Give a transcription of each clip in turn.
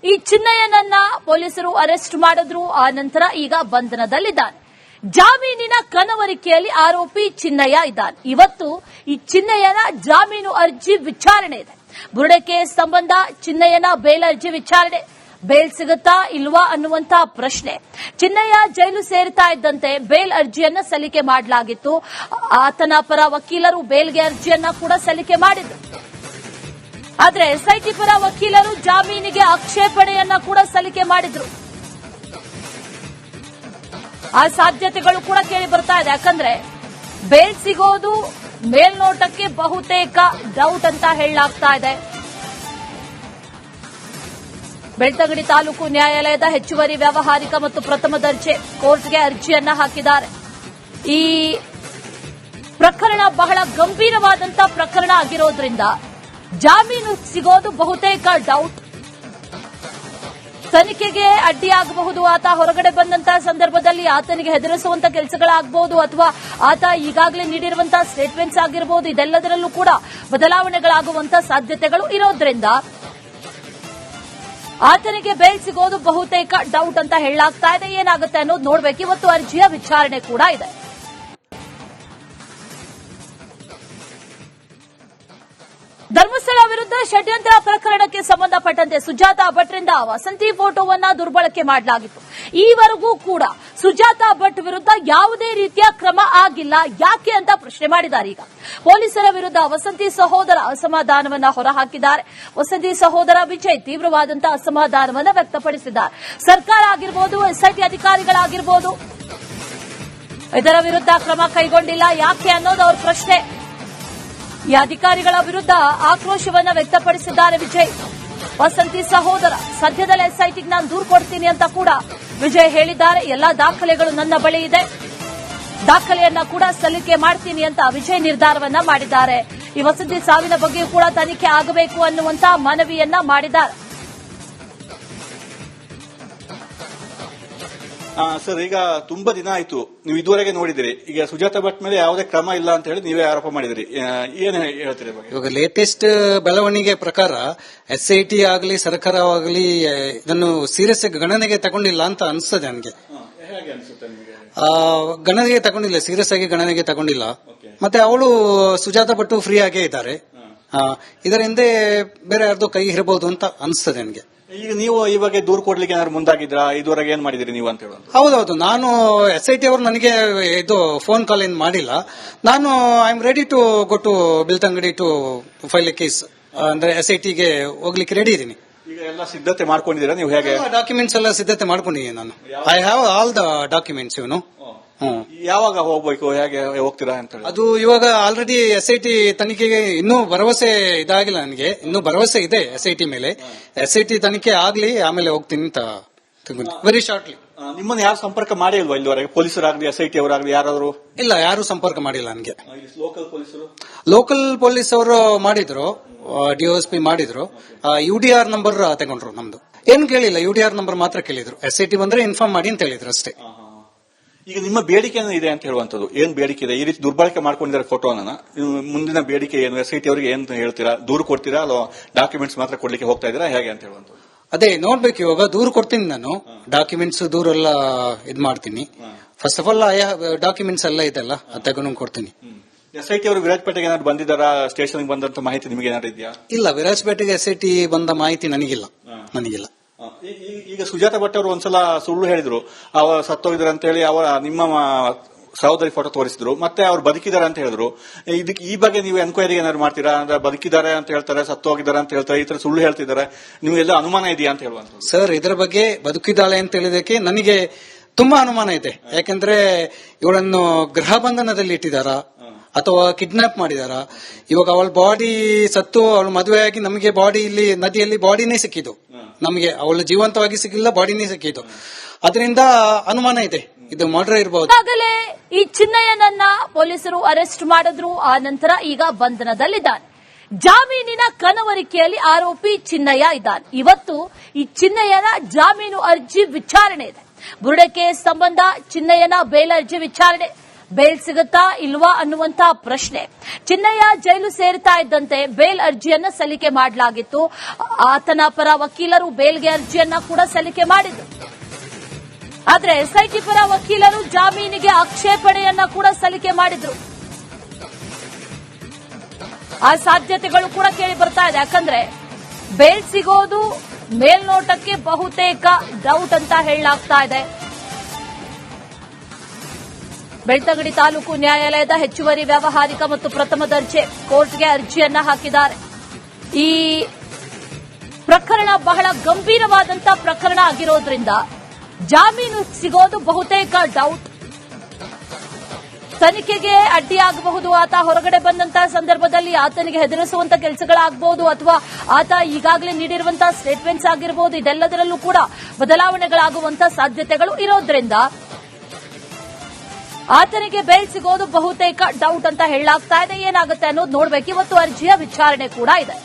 ಈ ಚಿನ್ನಯ್ಯನನ್ನ ಪೊಲೀಸರು ಅರೆಸ್ಟ್ ಮಾಡಿದ್ರು. ಆ ನಂತರ ಈಗ ಬಂಧನದಲ್ಲಿದ್ದಾನೆ. ಜಾಮೀನಿನ ಕನವರಿಕೆಯಲ್ಲಿ ಆರೋಪಿ ಚಿನ್ನಯ್ಯ ಇದ್ದಾನೆ. ಇವತ್ತು ಈ ಚಿನ್ನಯ್ಯನ ಜಾಮೀನು ಅರ್ಜಿ ವಿಚಾರಣೆ ಇದೆ. ಬುರುಡೆ ಕೇಸ್ ಸಂಬಂಧ ಚಿನ್ನಯ್ಯನ ಬೇಲ್ ಅರ್ಜಿ ವಿಚಾರಣೆ. ಬೇಲ್ ಸಿಗುತ್ತಾ ಇಲ್ವಾ ಅನ್ನುವಂತ ಪ್ರಶ್ನೆ. ಚಿನ್ನಯ್ಯ ಜೈಲು ಸೇರ್ತಾ ಇದ್ದಂತೆ ಬೇಲ್ ಅರ್ಜಿಯನ್ನ ಸಲ್ಲಿಕೆ ಮಾಡಲಾಗಿತ್ತು. ಆತನ ಪರ ವಕೀಲರು ಬೇಲ್ಗೆ ಅರ್ಜಿಯನ್ನ ಕೂಡ ಸಲ್ಲಿಕೆ ಮಾಡಿದ್ರು. ಆದ್ರೆ ಎಸ್ಐಟಿ ಪರ ವಕೀಲರು ಜಾಮೀನಿಗೆ ಆಕ್ಷೇಪಣೆಯನ್ನ ಕೂಡ ಸಲ್ಲಿಕೆ ಮಾಡಿದ್ರು. ಆ ಸಾಧ್ಯತೆಗಳು ಕೂಡ ಕೇಳಿ ಬರ್ತಾ ಇದೆ. ಯಾಕಂದ್ರೆ ಬೇಲ್ ಸಿಗೋದು ಮೇಲ್ನೋಟಕ್ಕೆ ಬಹುತೇಕ ಡೌಟ್ ಅಂತ ಹೇಳಲಾಗ್ತಾ ಇದೆ. ಬೆಳ್ತಂಗಡಿ ತಾಲೂಕು ನ್ಯಾಯಾಲಯದ ಹೆಚ್ಚುವರಿ ವ್ಯಾವಹಾರಿಕ ಮತ್ತು ಪ್ರಥಮ ದರ್ಜೆ ಕೋರ್ಟ್ಗೆ ಅರ್ಜಿಯನ್ನ ಹಾಕಿದ್ದಾರೆ. ಈ ಪ್ರಕರಣ ಬಹಳ ಗಂಭೀರವಾದಂತಹ ಪ್ರಕರಣ ಆಗಿರೋದ್ರಿಂದ ಜಾಮೀನು ಸಿಗೋದು ಬಹುತೇಕ ಡೌಟ್. ತನಿಖೆಗೆ ಅಡ್ಡಿಯಾಗಬಹುದು. ಆತ ಹೊರಗಡೆ ಬಂದಂತಹ ಸಂದರ್ಭದಲ್ಲಿ ಆತನಿಗೆ ಹೆದರಿಸುವಂತ ಕೆಲಸಗಳಾಗಬಹುದು, ಅಥವಾ ಆತ ಈಗಾಗಲೇ ನೀಡಿರುವಂತಹ ಸ್ಟೇಟ್ಮೆಂಟ್ಸ್ ಆಗಿರಬಹುದು. ಇದೆಲ್ಲದರಲ್ಲೂ ಕೂಡ ಬದಲಾವಣೆಗಳಾಗುವಂತಹ ಸಾಧ್ಯತೆಗಳು ಇರೋದ್ರಿಂದ ಆತನಿಗೆ ಬೇಲ್ ಸಿಗೋದು ಬಹುತೇಕ ಡೌಟ್ ಅಂತ ಹೇಳಲಾಗ್ತಾ ಇದೆ. ಏನಾಗುತ್ತೆ ಅನ್ನೋದು ನೋಡಬೇಕು. ಇವತ್ತು ಅರ್ಜಿಯ ವಿಚಾರಣೆ ಕೂಡ ಇದೆ. ಧರ್ಮಸ್ಥಳ ವಿರುದ್ಧ ಷಡ್ಯಂತ್ರ ಪ್ರಕರಣಕ್ಕೆ ಸಂಬಂಧಪಟ್ಟಂತೆ ಸುಜಾತಾ ಭಟ್ರಿಂದ ವಸಂತಿ ಫೋಟೋವನ್ನ ದುರ್ಬಳಕೆ ಮಾಡಲಾಗಿತ್ತು. ಈವರೆಗೂ ಕೂಡ ಸುಜಾತಾ ಭಟ್ ವಿರುದ್ಧ ಯಾವುದೇ ರೀತಿಯ ಕ್ರಮ ಆಗಿಲ್ಲ. ಯಾಕೆ ಅಂತ ಪ್ರಶ್ನೆ ಮಾಡಿದ್ದಾರೆ. ಈಗ ಪೊಲೀಸರ ವಿರುದ್ಧ ವಸಂತಿ ಸಹೋದರ ಅಸಮಾಧಾನವನ್ನ ಹೊರಹಾಕಿದ್ದಾರೆ. ವಸಂತಿ ಸಹೋದರ ವಿಜಯ್ ತೀವ್ರವಾದಂತಹ ಅಸಮಾಧಾನವನ್ನ ವ್ಯಕ್ತಪಡಿಸಿದ್ದಾರೆ. ಸರ್ಕಾರ ಆಗಿರಬಹುದು, ಎಸ್ಐಟಿ ಅಧಿಕಾರಿಗಳಾಗಿರಬಹುದು, ಇದರ ವಿರುದ್ಧ ಕ್ರಮ ಕೈಗೊಂಡಿಲ್ಲ. ಯಾಕೆ ಅನ್ನೋದು ಅವರ ಪ್ರಶ್ನೆ. ಈ ಅಧಿಕಾರಿಗಳ ವಿರುದ್ಧ ಆಕ್ರೋಶವನ್ನ ವ್ಯಕ್ತಪಡಿಸಿದ್ದಾರೆ ವಿಜಯ್. ವಸಂತಿ ಸಹೋದರ ಸದ್ಯದಲ್ಲೇ ಎಸ್ಐಟಿಗೆ ನಾನು ದೂರು ಕೊಡ್ತೀನಿ ಅಂತ ಕೂಡ ವಿಜಯ್ ಹೇಳಿದ್ದಾರೆ. ಎಲ್ಲಾ ದಾಖಲೆಗಳು ನನ್ನ ಬಳಿ ಇದೆ, ದಾಖಲೆಯನ್ನ ಕೂಡ ಸಲ್ಲಿಕೆ ಮಾಡ್ತೀನಿ ಅಂತ ವಿಜಯ್ ನಿರ್ಧಾರವನ್ನ ಮಾಡಿದ್ದಾರೆ. ಈ ವಸಂತಿ ಸಾವಿನ ಬಗ್ಗೆಯೂ ಕೂಡ ತನಿಖೆ ಆಗಬೇಕು ಅನ್ನುವಂತ ಮನವಿಯನ್ನ ಮಾಡಿದ್ದಾರೆ. ಸರ್, ಈಗ ತುಂಬಾ ದಿನ ಆಯ್ತು, ನೀವು ಇದುವರೆಗೆ ನೋಡಿದಿರಿ. ಈಗ ಸುಜಾತಾ ಭಟ್ ಮೇಲೆ ಯಾವುದೇ ಕ್ರಮ ಇಲ್ಲ ಅಂತ ಹೇಳಿ ನೀವೇ ಆರೋಪ ಮಾಡಿದಿರಿ. ಏನ್ ಹೇಳ್ತೀರಿ? ಇವಾಗ ಲೇಟೆಸ್ಟ್ ಬೆಳವಣಿಗೆ ಪ್ರಕಾರ ಎಸ್ಐಟಿ ಆಗಲಿ ಸರ್ಕಾರವಾಗಲಿ ಇದನ್ನು ಸೀರಿಯಸ್ ಗಣನೆಗೆ ತಗೊಂಡಿಲ್ಲ ಅಂತ ಅನಿಸ್ತದೆ ನನಗೆ. ಹೇಗೆ ಅನ್ಸುತ್ತೆ ನಿಮಗೆ? ಗಣನೆಗೆ ತಗೊಂಡಿಲ್ಲ, ಸೀರಿಯಸ್ ಆಗಿ ಗಣನೆಗೆ ತಗೊಂಡಿಲ್ಲ. ಮತ್ತೆ ಅವಳು ಸುಜಾತಾ ಭಟ್ ಫ್ರೀ ಆಗೇ ಇದ್ದಾರೆ. ಇದರ ಹಿಂದೆ ಬೇರೆ ಯಾರ್ದೋ ಕೈ ಇರಬಹುದು ಅಂತ ಅನಿಸ್ತದೆ ನನಗೆ. ಈಗ ನೀವು ಈ ಬಗ್ಗೆ ದೂರು ಕೊಡ್ಲಿಕ್ಕೆ ಏನಾದ್ರು ಮುಂದಾಗಿದ್ರಾ? ಇದುವರೆಗೆ ಏನ್ ಮಾಡಿದಿರಿ ನೀವು ಅಂತ ಹೇಳೋದು? ಹೌದೌದು, ನಾನು ಎಸ್ಐಟಿ ಅವರು ನನಗೆ ಇದು ಫೋನ್ ಕಾಲ್ ಏನ್ ಮಾಡಿಲ್ಲ. ನಾನು I am ready to go to Belthangady to file a case. ಅಂದ್ರೆ ಎಸ್ಐಟಿಗೆ ಹೋಗ್ಲಿಕ್ಕೆ ರೆಡಿ ಇದ್ದೀನಿ. ಈಗ ಎಲ್ಲ ಸಿದ್ಧತೆ ಮಾಡ್ಕೊಂಡಿದ್ದೀರಾ ನೀವು? ಹೇಗೆ ಡಾಕ್ಯುಮೆಂಟ್ಸ್ ಎಲ್ಲ ಸಿದ್ಧತೆ ಮಾಡ್ಕೊಂಡಿದ್ದೀನಿ ನಾನು. I have all the documents. ಇವನು ಯಾವಾಗ ಹೋಗ್ಬೇಕು, ಹೇಗೆ ಹೋಗ್ತೀರಾ ಅಂತ ಹೇಳಿ? ಅದು ಇವಾಗ ಆಲ್ರೆಡಿ ಎಸ್ಐಟಿ ತನಿಖೆಗೆ ಇನ್ನೂ ಭರವಸೆ ಇದಾಗಿಲ್ಲ ನನಗೆ. ಇನ್ನೂ ಭರವಸೆ ಇದೆ ಎಸ್ಐಟಿ ಮೇಲೆ. ಎಸ್ಐಟಿ ತನಿಖೆ ಆಗ್ಲಿ, ಆಮೇಲೆ ಹೋಗ್ತೀನಿ ಅಂತ ವೆರಿ ಶಾರ್ಟ್ಲಿ. ನಿಮ್ಮನ್ನು ಯಾರು ಸಂಪರ್ಕ ಮಾಡಿಲ್ವಾ ಇಲ್ಲಿವರೆಗೆ? ಪೊಲೀಸರಾಗ್ಲಿ ಎಸ್ಐಟಿ ಅವರಾಗ್ಲಿ ಯಾರಾದ್ರು? ಇಲ್ಲ, ಯಾರು ಸಂಪರ್ಕ ಮಾಡಿಲ್ಲ ನನಗೆ. ಲೋಕಲ್ ಪೊಲೀಸರು? ಲೋಕಲ್ ಪೊಲೀಸ್ ಅವರು ಮಾಡಿದ್ರು, ಡಿಒಎಸ್ಪಿ ಮಾಡಿದ್ರು. ಯುಡಿಆರ್ ನಂಬರ್ ತಗೊಂಡ್ರು. ನಮ್ದು ಏನು ಕೇಳಿಲ್ಲ, ಯುಡಿಆರ್ ನಂಬರ್ ಮಾತ್ರ ಕೇಳಿದ್ರು. ಎಸ್ಐಟಿ ಬಂದ್ರೆ ಇನ್ಫಾರ್ಮ್ ಮಾಡಿ ಅಂತ ಹೇಳಿದ್ರು ಅಷ್ಟೇ. ಈಗ ನಿಮ್ಮ ಬೇಡಿಕೆ ಇದೆ ಅಂತ ಹೇಳುವಂತದ್ದು ಏನ್ ಬೇಡಿಕೆ ಇದೆ? ಈ ರೀತಿ ದುರ್ಬಳಕೆ ಮಾಡ್ಕೊಂಡಿದ್ದಾರೆ ಫೋಟೋನ, ಮುಂದಿನ ಬೇಡಿಕೆ ಏನು? ಎಸ್ಐಟಿ ಅವರಿಗೆ ಏನ್ ಹೇಳ್ತೀರಾ? ದೂರು ಕೊಡ್ತೀರಾ ಅಥವಾ ಡಾಕ್ಯುಮೆಂಟ್ಸ್ ಮಾತ್ರ ಕೊಡ್ಲಿಕ್ಕೆ ಹೋಗ್ತಾ ಇದ್ದೀರಾ, ಹೇಗೆ ಅಂತ ಹೇಳುವಂತದ್ದು? ಅದೇ ನೋಡ್ಬೇಕು. ಇವಾಗ ದೂರು ಕೊಡ್ತೀನಿ ನಾನು, ಡಾಕ್ಯುಮೆಂಟ್ಸ್ ದೂರೆಲ್ಲ ಇದ್ ಮಾಡ್ತೀನಿ. ಫಸ್ಟ್ ಆಫ್ ಆಲ್ ಡಾಕ್ಯುಮೆಂಟ್ಸ್ ಎಲ್ಲ ಇದೆಲ್ಲ ತಗೊಂಡು ಕೊಡ್ತೀನಿ. ಎಸ್ಐಟಿ ಅವರು ವಿರಾಜಪೇಟೆಗೆ ಏನಾದ್ರು ಬಂದಿದ್ದಾರಾ? ಸ್ಟೇಷನ್ಗೆ ಬಂದಂತ ಮಾಹಿತಿ ನಿಮಗೆ ಏನಾದ್ರು ಇದೆಯಾ? ಇಲ್ಲ, ವಿರಾಜಪೇಟೆಗೆ ಎಸ್ಐಟಿ ಬಂದ ಮಾಹಿತಿ ನನಗಿಲ್ಲ. ಈಗ ಸುಜಾತಾ ಭಟ್ ಅವರು ಒಂದ್ಸಲ ಸುಳ್ಳು ಹೇಳಿದ್ರು, ಅವರು ಸತ್ತೋಗಿದ್ದಾರೆ ಅಂತ ಹೇಳಿ. ನಿಮ್ಮ ಸಹೋದರಿ ಫೋಟೋ ತೋರಿಸಿದ್ರು, ಮತ್ತೆ ಅವ್ರು ಬದುಕಿದ್ದಾರೆ ಅಂತ ಹೇಳಿದ್ರು. ಇದಕ್ಕೆ ಈ ಬಗ್ಗೆ ನೀವು ಎನ್ಕ್ವೈರಿ ಏನಾದ್ರು ಮಾಡ್ತೀರಾ? ಅಂದ್ರೆ ಬದುಕಿದ್ದಾರೆ ಅಂತ ಹೇಳ್ತಾರೆ, ಸತ್ತೋಗಿದ್ದಾರೆ ಅಂತ ಹೇಳ್ತಾರೆ, ಈ ತರ ಸುಳ್ಳು ಹೇಳ್ತಿದ್ದಾರೆ, ನಿಮ್ಗೆಲ್ಲ ಅನುಮಾನ ಇದೆಯಾ ಅಂತ ಹೇಳುವಂತ? ಸರ್, ಇದರ ಬಗ್ಗೆ ಬದುಕಿದ್ದಾಳೆ ಅಂತ ಹೇಳಿದಕ್ಕೆ ನನಗೆ ತುಂಬಾ ಅನುಮಾನ ಇದೆ. ಯಾಕಂದ್ರೆ ಇವಳನ್ನು ಗೃಹ ಬಂಧನದಲ್ಲಿ ಇಟ್ಟಿದಾರ ಅಥವಾ ಕಿಡ್ನಾಪ್ ಮಾಡಿದಾರ? ಇವಾಗ ಅವಳ ಬಾಡಿ ಸತ್ತು ಅವಳು ಮದುವೆಯಾಗಿ ನಮಗೆ ಬಾಡಿ ಇಲ್ಲಿ ನದಿಯಲ್ಲಿ ಬಾಡಿನೇ ಸಿಕ್ಕಿದ್ದು. ನಮಗೆ ಅವಳು ಜೀವಂತವಾಗಿ ಸಿಕ್ಕಿಲ್ಲ, ಬಾಡಿನೇ ಸಿಕ್ಕಿದ್ದು. ಅದರಿಂದ ಅನುಮಾನ ಇದೆ, ಇದು ಮರ್ಡರ್ ಇರಬಹುದು. ಈಗಾಗಲೇ ಈ ಚಿನ್ನಯ್ಯನನ್ನ ಪೊಲೀಸರು ಅರೆಸ್ಟ್ ಮಾಡಿದ್ರು. ಆ ನಂತರ ಈಗ ಬಂಧನದಲ್ಲಿದ್ದಾನೆ. ಜಾಮೀನಿನ ಕನವರಿಕೆಯಲ್ಲಿ ಆರೋಪಿ ಚಿನ್ನಯ್ಯ ಇದ್ದಾನೆ. ಇವತ್ತು ಈ ಚಿನ್ನಯ್ಯನ ಜಾಮೀನು ಅರ್ಜಿ ವಿಚಾರಣೆ ಇದೆ. ಬುರುಡೆ ಕೇಸ್ ಸಂಬಂಧ ಚಿನ್ನಯ್ಯನ ಬೇಲ್ ಅರ್ಜಿ ವಿಚಾರಣೆ. ಬೇಲ್ ಸಿಗುತ್ತಾ ಇಲ್ವಾ ಅನ್ನುವಂತ ಪ್ರಶ್ನೆ. ಚಿನ್ನಯ್ಯ ಜೈಲು ಸೇರ್ತಾ ಇದ್ದಂತೆ ಬೇಲ್ ಅರ್ಜಿಯನ್ನ ಸಲ್ಲಿಕೆ ಮಾಡಲಾಗಿತ್ತು. ಆತನ ಪರ ವಕೀಲರು ಬೇಲ್ಗೆ ಅರ್ಜಿಯನ್ನ ಕೂಡ ಸಲ್ಲಿಕೆ ಮಾಡಿದ್ರು. ಆದ್ರೆ ಎಸ್ಐಟಿ ಪರ ವಕೀಲರು ಜಾಮೀನಿಗೆ ಆಕ್ಷೇಪಣೆಯನ್ನ ಕೂಡ ಸಲ್ಲಿಕೆ ಮಾಡಿದ್ರು. ಆ ಸಾಧ್ಯತೆಗಳು ಕೂಡ ಕೇಳಿ ಬರ್ತಾ ಇದೆ. ಯಾಕಂದ್ರೆ ಬೇಲ್ ಸಿಗೋದು ಮೇಲ್ನೋಟಕ್ಕೆ ಬಹುತೇಕ ಡೌಟ್ ಅಂತ ಹೇಳಲಾಗ್ತಾ ಇದೆ. ಬೆಳ್ತಂಗಡಿ ತಾಲೂಕು ನ್ಯಾಯಾಲಯದ ಹೆಚ್ಚುವರಿ ವ್ಯಾವಹಾರಿಕ ಮತ್ತು ಪ್ರಥಮ ದರ್ಜೆ ಕೋರ್ಟ್ಗೆ ಅರ್ಜಿಯನ್ನ ಹಾಕಿದ್ದಾರೆ. ಈ ಪ್ರಕರಣ ಬಹಳ ಗಂಭೀರವಾದಂತಹ ಪ್ರಕರಣ ಆಗಿರೋದ್ರಿಂದ ಜಾಮೀನು ಸಿಗೋದು ಬಹುತೇಕ ಡೌಟ್. ತನಿಖೆಗೆ ಅಡ್ಡಿಯಾಗಬಹುದು. ಆತ ಹೊರಗಡೆ ಬಂದಂತಹ ಸಂದರ್ಭದಲ್ಲಿ ಆತನಿಗೆ ಹೆದರಿಸುವಂತ ಕೆಲಸಗಳಾಗಬಹುದು, ಅಥವಾ ಆತ ಈಗಾಗಲೇ ನೀಡಿರುವಂತಹ ಸ್ಟೇಟ್ಮೆಂಟ್ಸ್ ಆಗಿರಬಹುದು. ಇದೆಲ್ಲದರಲ್ಲೂ ಕೂಡ ಬದಲಾವಣೆಗಳಾಗುವಂತಹ ಸಾಧ್ಯತೆಗಳು ಇರೋದ್ರಿಂದ ಆತನಿಗೆ ಬೇಲ್ ಸಿಗೋದು ಬಹುತೇಕ ಡೌಟ್ ಅಂತ ಹೇಳಲಾಗ್ತಾ ಇದೆ. ಏನಾಗುತ್ತೆ ಅನ್ನೋದು ನೋಡ್ಬೇಕು. ಇವತ್ತು ಅರ್ಜಿಯ ವಿಚಾರಣೆ ಕೂಡ ಇದೆ.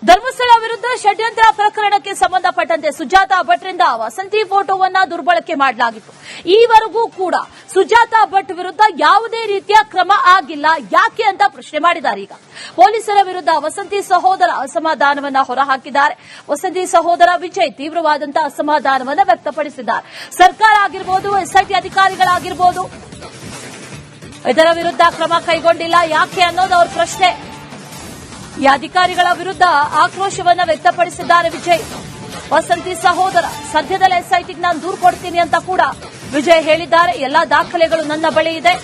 ಧರ್ಮಸ್ಥಳ ವಿರುದ್ಧ ಷಡ್ಯಂತ್ರ ಪ್ರಕರಣಕ್ಕೆ ಸಂಬಂಧಪಟ್ಟಂತೆ ಸುಜಾತಾ ಭಟ್ರಿಂದ ವಸಂತಿ ಫೋಟೋವನ್ನ ದುರ್ಬಳಕೆ ಮಾಡಲಾಗಿತ್ತು. ಈವರೆಗೂ ಕೂಡ ಸುಜಾತಾ ಭಟ್ ವಿರುದ್ಧ ಯಾವುದೇ ರೀತಿಯ ಕ್ರಮ ಆಗಿಲ್ಲ. ಯಾಕೆ ಅಂತ ಪ್ರಶ್ನೆ ಮಾಡಿದ್ದಾರೆ. ಈಗ ಪೊಲೀಸರ ವಿರುದ್ಧ ವಸಂತಿ ಸಹೋದರ ಅಸಮಾಧಾನವನ್ನ ಹೊರಹಾಕಿದ್ದಾರೆ. ವಸಂತಿ ಸಹೋದರ ವಿಜಯ್ ತೀವ್ರವಾದಂತಹ ಅಸಮಾಧಾನವನ್ನ ವ್ಯಕ್ತಪಡಿಸಿದ್ದಾರೆ. ಸರ್ಕಾರ ಆಗಿರಬಹುದು, ಎಸ್ಐಟಿ ಅಧಿಕಾರಿಗಳಾಗಿರಬಹುದು, ಇದರ ವಿರುದ್ಧ ಕ್ರಮ ಕೈಗೊಂಡಿಲ್ಲ. ಯಾಕೆ ಅನ್ನೋದು ಅವ್ರ ಪ್ರಶ್ನೆ. ಈ ಅಧಿಕಾರಿಗಳ ವಿರುದ್ಧ ಆಕ್ರೋಶವನ್ನ ವ್ಯಕ್ತಪಡಿಸಿದ್ದಾರೆ ವಿಜಯ್. ವಸಂತಿ ಸಹೋದರ ಸದ್ಯದಲ್ಲೇ ಎಸ್ಐಟಿಗೆ ನಾನು ದೂರು ಕೊಡ್ತೀನಿ ಅಂತ ಕೂಡ ವಿಜಯ್ ಹೇಳಿದ್ದಾರೆ. ಎಲ್ಲಾ ದಾಖಲೆಗಳು ನನ್ನ ಬಳಿ ಇದೆ,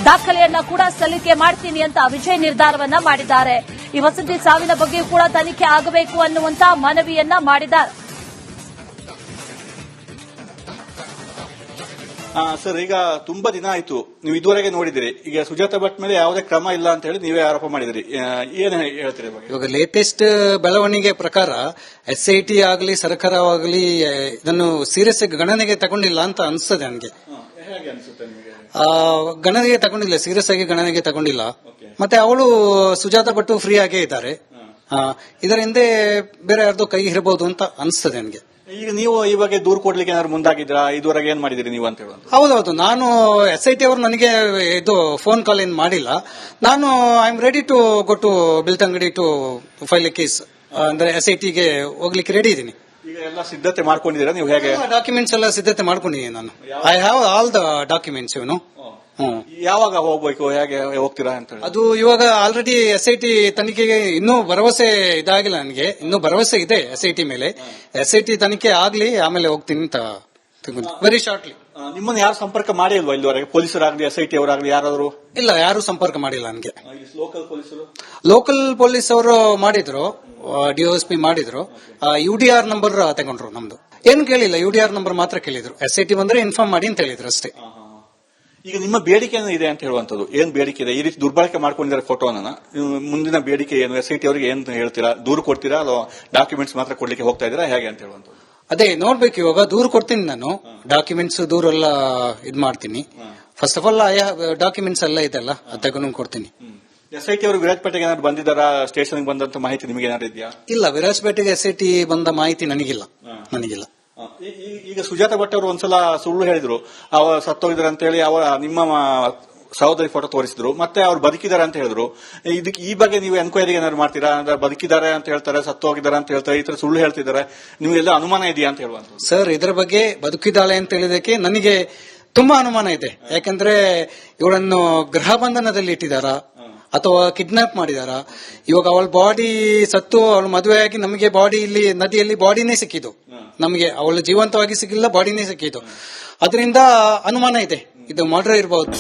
ದಾಖಲೆಯನ್ನ ಕೂಡ ಸಲ್ಲಿಕೆ ಮಾಡ್ತೀನಿ ಅಂತ ವಿಜಯ್ ನಿರ್ಧಾರವನ್ನ ಮಾಡಿದ್ದಾರೆ. ಈ ವಸಂತಿ ಸಾವಿನ ಬಗ್ಗೆಯೂ ಕೂಡ ತನಿಖೆ ಆಗಬೇಕು ಅನ್ನುವಂತ ಮನವಿಯನ್ನ ಮಾಡಿದ್ದಾರೆ. ಸರ್, ಈಗ ತುಂಬಾ ದಿನ ಆಯ್ತು, ನೀವು ಇದುವರೆಗೆ ನೋಡಿದಿರಿ. ಈಗ ಸುಜಾತಾ ಭಟ್ ಮೇಲೆ ಯಾವುದೇ ಕ್ರಮ ಇಲ್ಲ ಅಂತ ಹೇಳಿ ನೀವೇ ಆರೋಪ ಮಾಡಿದಿರಿ. ಏನ್ ಹೇಳ್ತೀರಿ? ಇವಾಗ ಲೇಟೆಸ್ಟ್ ಬೆಳವಣಿಗೆ ಪ್ರಕಾರ ಎಸ್ಐಟಿ ಆಗಲಿ ಸರ್ಕಾರವಾಗಲಿ ಇದನ್ನು ಸೀರಿಯಸ್ ಗಣನೆಗೆ ತಗೊಂಡಿಲ್ಲ ಅಂತ ಅನಿಸ್ತದೆ ನನಗೆ. ಹೇಗೆ ಅನಿಸುತ್ತೆ ನಿಮಗೆ? ಗಣನೆಗೆ ತಗೊಂಡಿಲ್ಲ, ಸೀರಿಯಸ್ ಆಗಿ ಗಣನೆಗೆ ತಗೊಂಡಿಲ್ಲ. ಮತ್ತೆ ಅವಳು ಸುಜಾತಾ ಭಟ್ ಫ್ರೀ ಆಗೇ ಇದ್ದಾರೆ. ಇದರ ಹಿಂದೆ ಬೇರೆ ಯಾರ್ದೋ ಕೈ ಇರಬಹುದು ಅಂತ ಅನಿಸ್ತದೆ ನನಗೆ. ಈಗ ನೀವು ಈ ಬಗ್ಗೆ ದೂರು ಕೊಡ್ಲಿಕ್ಕೆ ಏನಾದ್ರು ಮುಂದಾಗಿದ್ರಾ? ಇದುವರೆಗೆ ಏನ್ ಮಾಡಿದಿರಿ ನೀವು ಅಂತ ಹೇಳುವಂತ? ಹೌದೌದು, ನಾನು ಎಸ್ಐಟಿ ಅವರು ನನಗೆ ಇದು ಫೋನ್ ಕಾಲ್ ಏನ್ ಮಾಡಿಲ್ಲ. ನಾನು I am ready to go to Belthangady to file a case. ಅಂದ್ರೆ ಎಸ್ಐಟಿಗೆ ಹೋಗ್ಲಿಕ್ಕೆ ರೆಡಿ ಇದ್ದೀನಿ. ಈಗ ಎಲ್ಲ ಸಿದ್ಧತೆ ಮಾಡ್ಕೊಂಡಿದ್ದೀರಾ ನೀವು? ಹೇಗೆ ಡಾಕ್ಯುಮೆಂಟ್ಸ್ ಎಲ್ಲ ಸಿದ್ಧತೆ ಮಾಡ್ಕೊಂಡಿದ್ದೀನಿ ನಾನು. I have all the documents. ಇವನು ಯಾವಾಗ ಹೋಗ್ಬೇಕು, ಹೇಗೆ ಹೋಗ್ತೀರಾ ಅಂತ ಹೇಳಿ? ಅದು ಇವಾಗ ಆಲ್ರೆಡಿ ಎಸ್ಐಟಿ ತನಿಖೆಗೆ ಇನ್ನೂ ಭರವಸೆ ಇದಾಗಿಲ್ಲ ನನಗೆ. ಇನ್ನೂ ಭರವಸೆ ಇದೆ ಎಸ್ಐಟಿ ಮೇಲೆ. ಎಸ್ಐಟಿ ತನಿಖೆ ಆಗ್ಲಿ, ಆಮೇಲೆ ಹೋಗ್ತೀನಿ ಅಂತ ವೆರಿ ಶಾರ್ಟ್ಲಿ. ನಿಮ್ಮನ್ನು ಯಾರು ಸಂಪರ್ಕ ಮಾಡಿಲ್ವಾ ಇಲ್ಲಿವರೆಗೆ? ಪೊಲೀಸರಾಗ್ಲಿ ಎಸ್ಐಟಿ ಅವರಾಗ್ಲಿ ಯಾರಾದ್ರು? ಇಲ್ಲ, ಯಾರು ಸಂಪರ್ಕ ಮಾಡಿಲ್ಲ ನನಗೆ. ಲೋಕಲ್ ಪೊಲೀಸರು? ಲೋಕಲ್ ಪೊಲೀಸ್ ಅವರು ಮಾಡಿದ್ರು, ಡಿಒಎಸ್ಪಿ ಮಾಡಿದ್ರು. UDR ನಂಬರ್ ತಗೊಂಡ್ರು. ನಮ್ದು ಏನು ಕೇಳಿಲ್ಲ, UDR ನಂಬರ್ ಮಾತ್ರ ಕೇಳಿದ್ರು. ಎಸ್ಐಟಿ ಬಂದ್ರೆ ಇನ್ಫಾರ್ಮ್ ಮಾಡಿ ಅಂತ ಹೇಳಿದ್ರು ಅಷ್ಟೇ. ಈಗ ನಿಮ್ಮ ಬೇಡಿಕೆ ಏನು ಇದೆ ಅಂತ ಹೇಳುವಂತದ್ದು? ಏನ್ ಬೇಡಿಕೆ ಇದೆ? ಈ ರೀತಿ ದುರ್ಬಳಕೆ ಮಾಡ್ಕೊಂಡಿದ್ದಾರೆ ಫೋಟೋನ, ಮುಂದಿನ ಬೇಡಿಕೆ ಏನು? ಎಸ್ಐಟಿ ಅವರಿಗೆ ಏನ್ ಹೇಳ್ತೀರಾ? ದೂರು ಕೊಡ್ತೀರಾ ಅಥವಾ ಡಾಕ್ಯುಮೆಂಟ್ಸ್ ಮಾತ್ರ ಕೊಡ್ಲಿಕ್ಕೆ ಹೋಗ್ತಾ ಇದ್ದೀರಾ, ಹೇಗೆ ಅಂತ ಹೇಳುವಂತದ್ದು? ಅದೇ ನೋಡ್ಬೇಕು. ಇವಾಗ ದೂರು ಕೊಡ್ತೀನಿ ನಾನು, ಡಾಕ್ಯುಮೆಂಟ್ಸ್ ದೂರೆಲ್ಲ ಇದ್ ಮಾಡ್ತೀನಿ. ಫಸ್ಟ್ ಆಫ್ ಆಲ್ ಡಾಕ್ಯುಮೆಂಟ್ಸ್ ಎಲ್ಲ ಇದೆಲ್ಲ ಅದು ತಗೊಂಡು ಕೊಡ್ತೀನಿ. ಎಸ್ಐಟಿ ಅವರು ವಿರಾಜಪೇಟೆಗೆ ಏನಾದ್ರು ಬಂದಿದ್ದಾರಾ? ಸ್ಟೇಷನ್ಗೆ ಬಂದಂತ ಮಾಹಿತಿ ನಿಮಗೆ ಏನಾದ್ರು ಇದೆಯಾ? ಇಲ್ಲ, ವಿರಾಜಪೇಟೆಗೆ ಎಸ್ಐಟಿ ಬಂದ ಮಾಹಿತಿ ನನಗಿಲ್ಲ. ಈಗ ಸುಜಾತಾ ಭಟ್ ಅವರು ಒಂದ್ಸಲ ಸುಳ್ಳು ಹೇಳಿದ್ರು, ಅವರು ಸತ್ತೋಗಿದ್ದಾರೆ ಅಂತ ಹೇಳಿ. ನಿಮ್ಮ ಸಹೋದರಿ ಫೋಟೋ ತೋರಿಸಿದ್ರು, ಮತ್ತೆ ಅವ್ರು ಬದುಕಿದ್ದಾರೆ ಅಂತ ಹೇಳಿದ್ರು. ಇದಕ್ಕೆ ಈ ಬಗ್ಗೆ ನೀವು ಎನ್ಕ್ವೈರಿಗೆ ಏನಾದ್ರು ಮಾಡ್ತೀರಾ? ಅಂದ್ರೆ ಬದುಕಿದ್ದಾರೆ ಅಂತ ಹೇಳ್ತಾರೆ, ಸತ್ತೋಗಿದ್ದಾರೆ ಅಂತ ಹೇಳ್ತಾರೆ, ಈ ತರ ಸುಳ್ಳು ಹೇಳ್ತಿದ್ದಾರೆ, ನಿಮ್ಗೆಲ್ಲ ಅನುಮಾನ ಇದೆಯಾ ಅಂತ ಹೇಳುವಂತ? ಸರ್, ಇದರ ಬಗ್ಗೆ ಬದುಕಿದ್ದಾಳೆ ಅಂತ ಹೇಳಿದಕ್ಕೆ ನನಗೆ ತುಂಬಾ ಅನುಮಾನ ಇದೆ. ಯಾಕಂದ್ರೆ ಇವಳನ್ನು ಗೃಹ ಬಂಧನದಲ್ಲಿ ಇಟ್ಟಿದ್ದಾರಾ ಅಥವಾ ಕಿಡ್ನಾಪ್ ಮಾಡಿದಾರ? ಇವಾಗ ಅವಳ ಬಾಡಿ ಸತ್ತು ಅವಳು ಮದುವೆಯಾಗಿ ನಮಗೆ ಬಾಡಿ ಇಲ್ಲಿ ನದಿಯಲ್ಲಿ ಬಾಡಿನೇ ಸಿಕ್ಕಿದ್ದು. ನಮಗೆ ಅವಳು ಜೀವಂತವಾಗಿ ಸಿಕ್ಕಿಲ್ಲ, ಬಾಡಿನೇ ಸಿಕ್ಕಿದ್ದು. ಅದರಿಂದ ಅನುಮಾನ ಇದೆ, ಇದು ಮರ್ಡರ್ ಇರಬಹುದು.